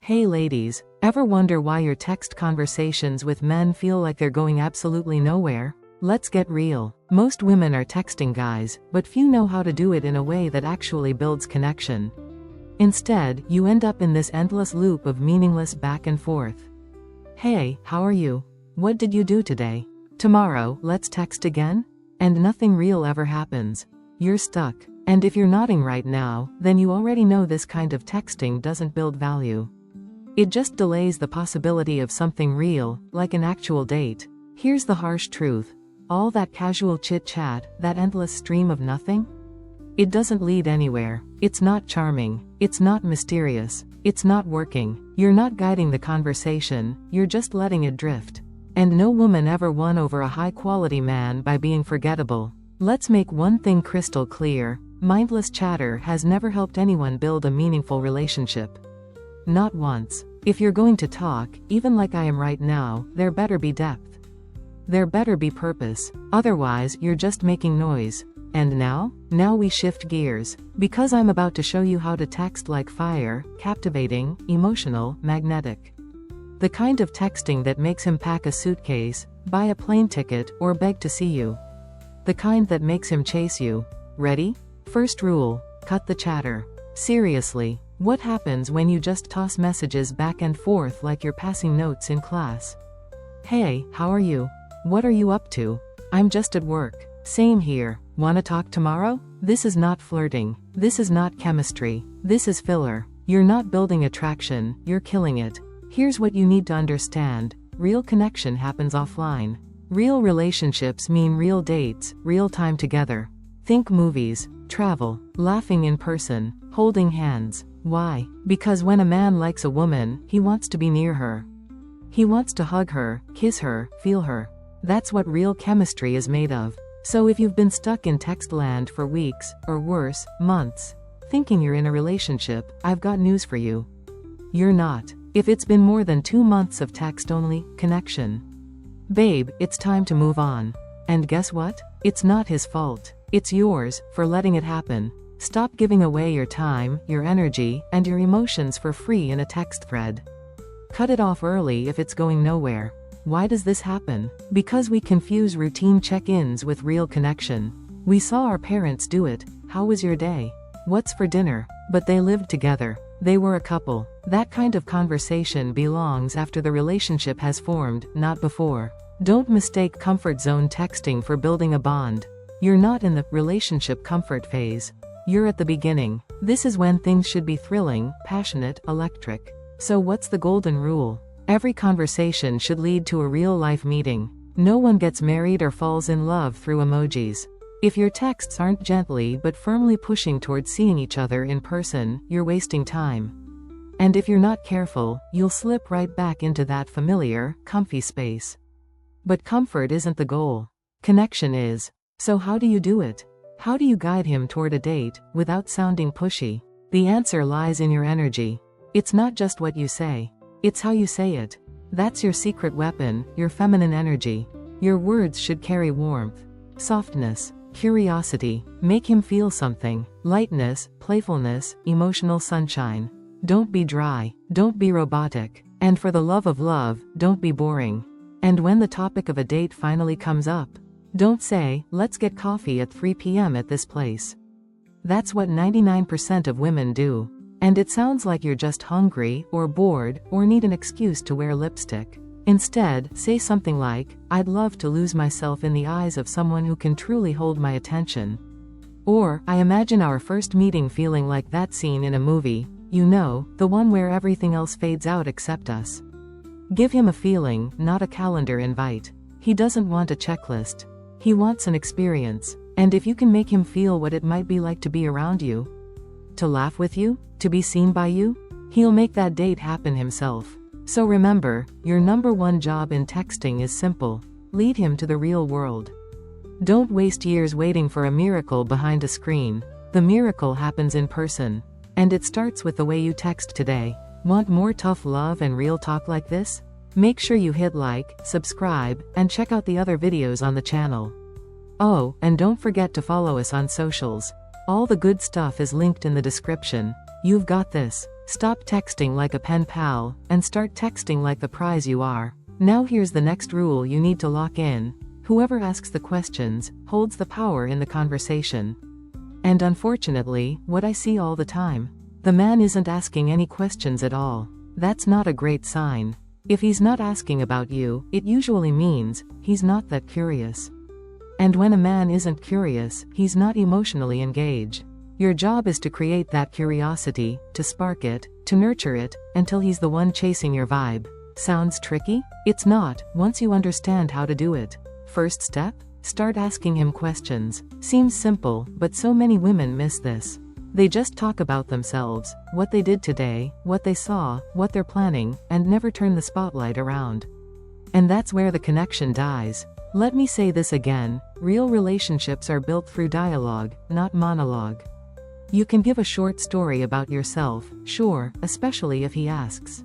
Hey ladies, ever wonder why your text conversations with men feel like they're going absolutely nowhere? Let's get real. Most women are texting guys, but few know how to do it in a way that actually builds connection. Instead, you end up in this endless loop of meaningless back and forth. Hey, how are you? What did you do today? Tomorrow, let's text again? And nothing real ever happens. You're stuck. And if you're nodding right now, then you already know this kind of texting doesn't build value. It just delays the possibility of something real, like an actual date. Here's the harsh truth. All that casual chit-chat, that endless stream of nothing? It doesn't lead anywhere. It's not charming. It's not mysterious. It's not working. You're not guiding the conversation, you're just letting it drift. And no woman ever won over a high-quality man by being forgettable. Let's make one thing crystal clear. Mindless chatter has never helped anyone build a meaningful relationship. Not once. If you're going to talk, even like I am right now, there better be depth. There better be purpose. Otherwise, you're just making noise. And now? Now we shift gears. Because I'm about to show you how to text like fire, captivating, emotional, magnetic. The kind of texting that makes him pack a suitcase, buy a plane ticket, or beg to see you. The kind that makes him chase you. Ready? First rule, cut the chatter. Seriously, what happens when you just toss messages back and forth like you're passing notes in class? Hey, how are you? What are you up to? I'm just at work. Same here. Wanna talk tomorrow? This is not flirting. This is not chemistry. This is filler. You're not building attraction, you're killing it. Here's what you need to understand. Real connection happens offline. Real relationships mean real dates, real time together. Think movies, travel, laughing in person, holding hands. Why? Because when a man likes a woman, he wants to be near her. He wants to hug her, kiss her, feel her. That's what real chemistry is made of. So if you've been stuck in text land for weeks, or worse, months, thinking you're in a relationship, I've got news for you. You're not. If it's been more than 2 months of text-only connection. Babe, it's time to move on. And guess what? It's not his fault. It's yours, for letting it happen. Stop giving away your time, your energy, and your emotions for free in a text thread. Cut it off early if it's going nowhere. Why does this happen? Because we confuse routine check-ins with real connection. We saw our parents do it. How was your day? What's for dinner? But they lived together. They were a couple. That kind of conversation belongs after the relationship has formed, not before. Don't mistake comfort zone texting for building a bond. You're not in the relationship comfort phase. You're at the beginning. This is when things should be thrilling, passionate, electric. So what's the golden rule? Every conversation should lead to a real-life meeting. No one gets married or falls in love through emojis. If your texts aren't gently but firmly pushing towards seeing each other in person, you're wasting time. And if you're not careful, you'll slip right back into that familiar, comfy space. But comfort isn't the goal. Connection is. So how do you do it? How do you guide him toward a date, without sounding pushy? The answer lies in your energy. It's not just what you say. It's how you say it. That's your secret weapon, your feminine energy. Your words should carry warmth, softness, curiosity, make him feel something, lightness, playfulness, emotional sunshine. Don't be dry, don't be robotic, and for the love of love, don't be boring. And when the topic of a date finally comes up, don't say, let's get coffee at 3 p.m. at this place. That's what 99% of women do. And it sounds like you're just hungry, or bored, or need an excuse to wear lipstick. Instead, say something like, I'd love to lose myself in the eyes of someone who can truly hold my attention. Or, I imagine our first meeting feeling like that scene in a movie, you know, the one where everything else fades out except us. Give him a feeling, not a calendar invite. He doesn't want a checklist. He wants an experience. And if you can make him feel what it might be like to be around you, to laugh with you, to be seen by you, he'll make that date happen himself. So remember, your #1 job in texting is simple. Lead him to the real world. Don't waste years waiting for a miracle behind a screen. The miracle happens in person. And it starts with the way you text today. Want more tough love and real talk like this? Make sure you hit like, subscribe, and check out the other videos on the channel. Oh, and don't forget to follow us on socials. All the good stuff is linked in the description. You've got this. Stop texting like a pen pal, and start texting like the prize you are. Now here's the next rule you need to lock in. Whoever asks the questions, holds the power in the conversation. And unfortunately, what I see all the time. The man isn't asking any questions at all. That's not a great sign. If he's not asking about you, it usually means he's not that curious. And when a man isn't curious, he's not emotionally engaged. Your job is to create that curiosity, to spark it, to nurture it, until he's the one chasing your vibe. Sounds tricky? It's not, once you understand how to do it. First step? Start asking him questions. Seems simple, but so many women miss this. They just talk about themselves, what they did today, what they saw, what they're planning, and never turn the spotlight around. And that's where the connection dies. Let me say this again, real relationships are built through dialogue, not monologue. You can give a short story about yourself, sure, especially if he asks.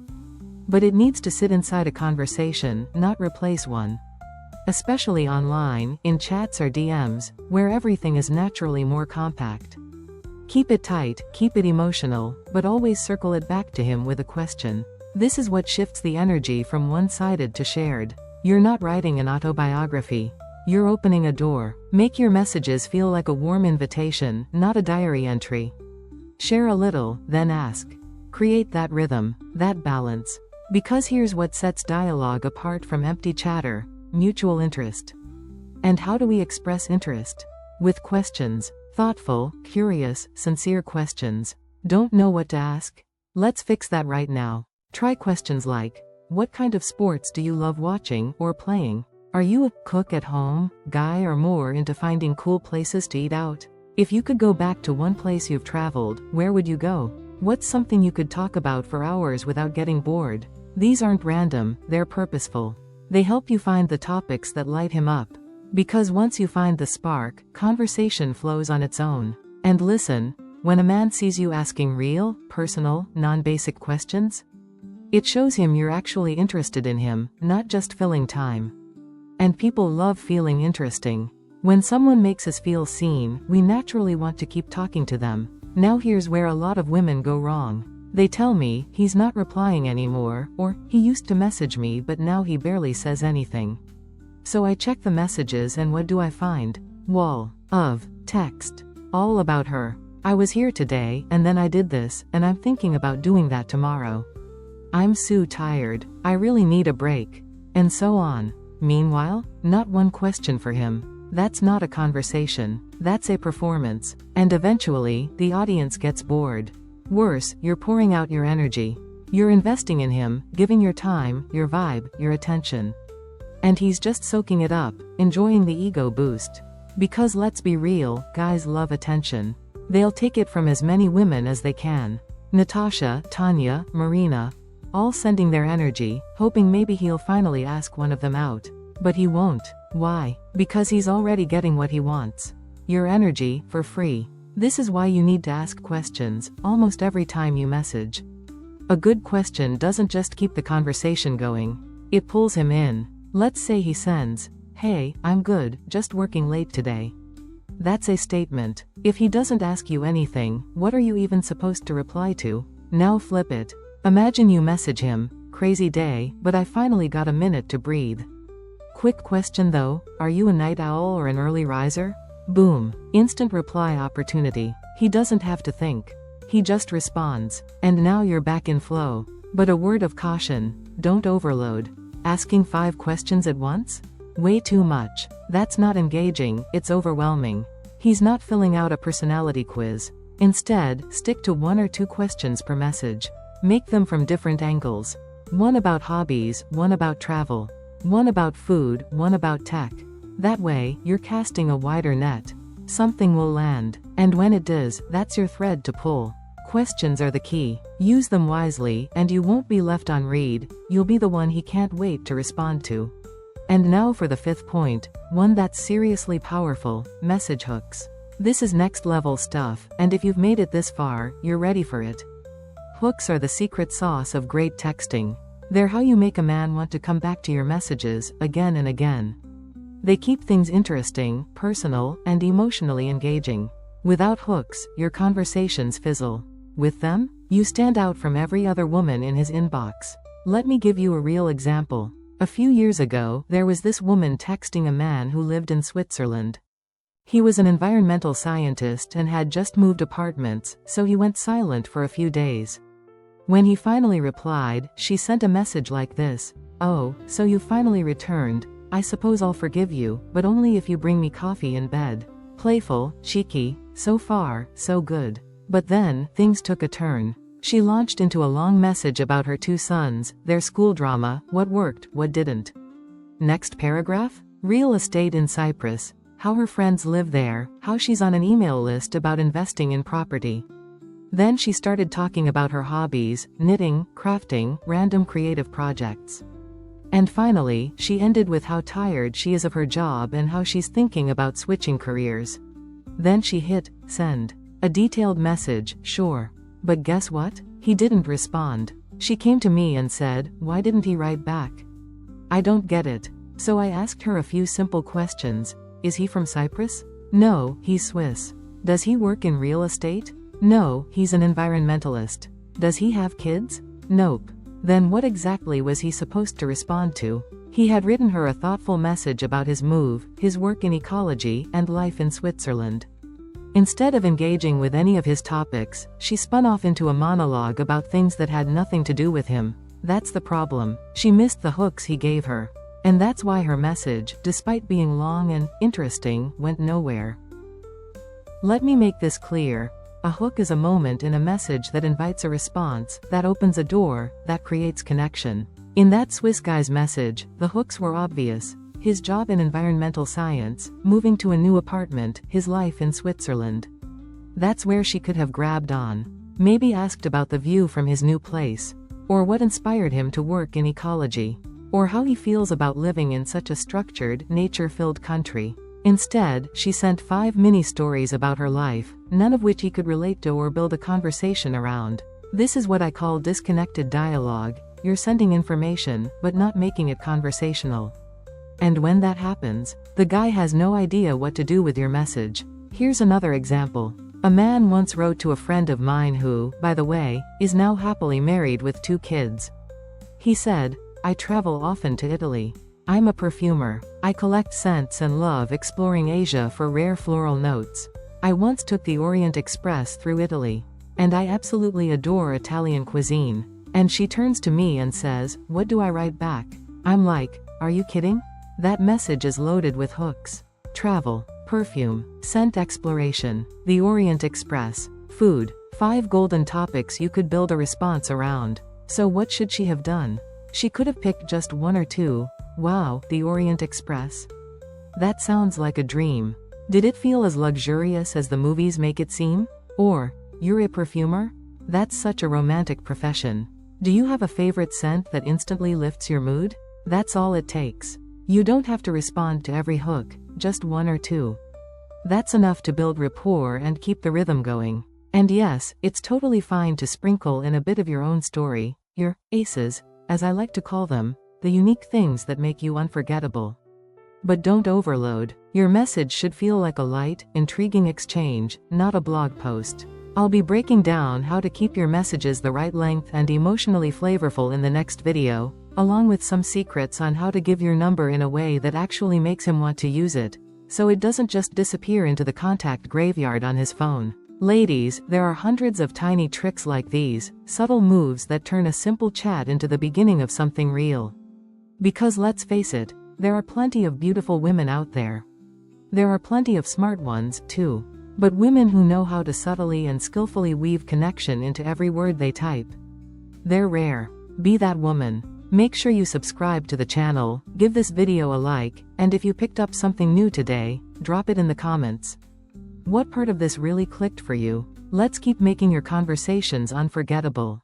But it needs to sit inside a conversation, not replace one. Especially online, in chats or DMs, where everything is naturally more compact. Keep it tight, keep it emotional, but always circle it back to him with a question. This is what shifts the energy from one-sided to shared. You're not writing an autobiography. You're opening a door. Make your messages feel like a warm invitation, not a diary entry. Share a little, then ask. Create that rhythm, that balance. Because here's what sets dialogue apart from empty chatter: mutual interest. And how do we express interest? With questions. Thoughtful, curious, sincere questions. Don't know what to ask? Let's fix that right now. Try questions like, what kind of sports do you love watching or playing? Are you a cook at home guy or more into finding cool places to eat out? If you could go back to one place you've traveled, where would you go? What's something you could talk about for hours without getting bored? These aren't random, they're purposeful. They help you find the topics that light him up. Because once you find the spark, conversation flows on its own. And listen, when a man sees you asking real, personal, non-basic questions, it shows him you're actually interested in him, not just filling time. And people love feeling interesting. When someone makes us feel seen, we naturally want to keep talking to them. Now here's where a lot of women go wrong. They tell me, he's not replying anymore, or, he used to message me but now he barely says anything. So I check the messages and what do I find? Wall of text. All about her. I was here today, and then I did this, and I'm thinking about doing that tomorrow. I'm so tired. I really need a break. And so on. Meanwhile, not one question for him. That's not a conversation. That's a performance. And eventually, the audience gets bored. Worse, you're pouring out your energy. You're investing in him, giving your time, your vibe, your attention. And he's just soaking it up, enjoying the ego boost. Because let's be real, guys love attention. They'll take it from as many women as they can. Natasha, Tanya, Marina, all sending their energy, hoping maybe he'll finally ask one of them out. But he won't. Why? Because he's already getting what he wants. Your energy, for free. This is why you need to ask questions, almost every time you message. A good question doesn't just keep the conversation going. It pulls him in. Let's say he sends, hey, I'm good, just working late today. That's a statement. If he doesn't ask you anything, what are you even supposed to reply to? Now flip it. Imagine you message him, crazy day, but I finally got a minute to breathe. Quick question though, are you a night owl or an early riser? Boom. Instant reply opportunity. He doesn't have to think. He just responds. And now you're back in flow. But a word of caution, don't overload. Asking 5 questions at once? Way too much. That's not engaging, it's overwhelming. He's not filling out a personality quiz. Instead, stick to 1 or 2 questions per message. Make them from different angles. One about hobbies, one about travel. One about food, one about tech. That way, you're casting a wider net. Something will land. And when it does, that's your thread to pull. Questions are the key. Use them wisely, and you won't be left on read. You'll be the one he can't wait to respond to. And now for the 5th point, one that's seriously powerful: message hooks. This is next level stuff, and if you've made it this far, you're ready for it. Hooks are the secret sauce of great texting. They're how you make a man want to come back to your messages, again and again. They keep things interesting, personal, and emotionally engaging. Without hooks, your conversations fizzle. With them, You stand out from every other woman in his inbox. Let me give you a real example. A few years ago, there was this woman texting a man who lived in Switzerland. He was an environmental scientist and had just moved apartments, so he went silent for a few days. When he finally replied, she sent a message like this: "Oh, so you finally returned. I suppose I'll forgive you, but only if you bring me coffee in bed." Playful, cheeky, so far, so good. But then, things took a turn. She launched into a long message about her 2 sons, their school drama, what worked, what didn't. Next paragraph? Real estate in Cyprus. How her friends live there, how she's on an email list about investing in property. Then she started talking about her hobbies, knitting, crafting, random creative projects. And finally, she ended with how tired she is of her job and how she's thinking about switching careers. Then she hit send. A detailed message, sure. But guess what? He didn't respond. She came to me and said, why didn't he write back? I don't get it. So I asked her a few simple questions. Is he from Cyprus? No, he's Swiss. Does he work in real estate? No, he's an environmentalist. Does he have kids? Nope. Then what exactly was he supposed to respond to? He had written her a thoughtful message about his move, his work in ecology, and life in Switzerland. Instead of engaging with any of his topics, she spun off into a monologue about things that had nothing to do with him. That's the problem. She missed the hooks he gave her. And that's why her message, despite being long and interesting, went nowhere. Let me make this clear. A hook is a moment in a message that invites a response, that opens a door, that creates connection. In that Swiss guy's message, the hooks were obvious. His job in environmental science, moving to a new apartment, his life in Switzerland. That's where she could have grabbed on. Maybe asked about the view from his new place. Or what inspired him to work in ecology. Or how he feels about living in such a structured, nature-filled country. Instead, she sent 5 mini-stories about her life, none of which he could relate to or build a conversation around. This is what I call disconnected dialogue. You're sending information, but not making it conversational. And when that happens, the guy has no idea what to do with your message. Here's another example. A man once wrote to a friend of mine who, by the way, is now happily married with 2 kids. He said, I travel often to Italy. I'm a perfumer. I collect scents and love exploring Asia for rare floral notes. I once took the Orient Express through Italy. And I absolutely adore Italian cuisine. And she turns to me and says, what do I write back? I'm like, are you kidding? That message is loaded with hooks. Travel, perfume, scent exploration, the Orient Express, food, 5 golden topics you could build a response around. So what should she have done? She could have picked just 1 or 2. Wow, the Orient Express? That sounds like a dream. Did it feel as luxurious as the movies make it seem? Or, you're a perfumer? That's such a romantic profession. Do you have a favorite scent that instantly lifts your mood? That's all it takes. You don't have to respond to every hook, just 1 or 2. That's enough to build rapport and keep the rhythm going. And yes, it's totally fine to sprinkle in a bit of your own story, your aces, as I like to call them, the unique things that make you unforgettable. But don't overload. Your message should feel like a light, intriguing exchange, not a blog post. I'll be breaking down how to keep your messages the right length and emotionally flavorful in the next video, along with some secrets on how to give your number in a way that actually makes him want to use it, so it doesn't just disappear into the contact graveyard on his phone. Ladies, there are hundreds of tiny tricks like these, subtle moves that turn a simple chat into the beginning of something real. Because let's face it, there are plenty of beautiful women out there. There are plenty of smart ones, too. But women who know how to subtly and skillfully weave connection into every word they type. They're rare. Be that woman. Make sure you subscribe to the channel, give this video a like, and if you picked up something new today, drop it in the comments. What part of this really clicked for you? Let's keep making your conversations unforgettable.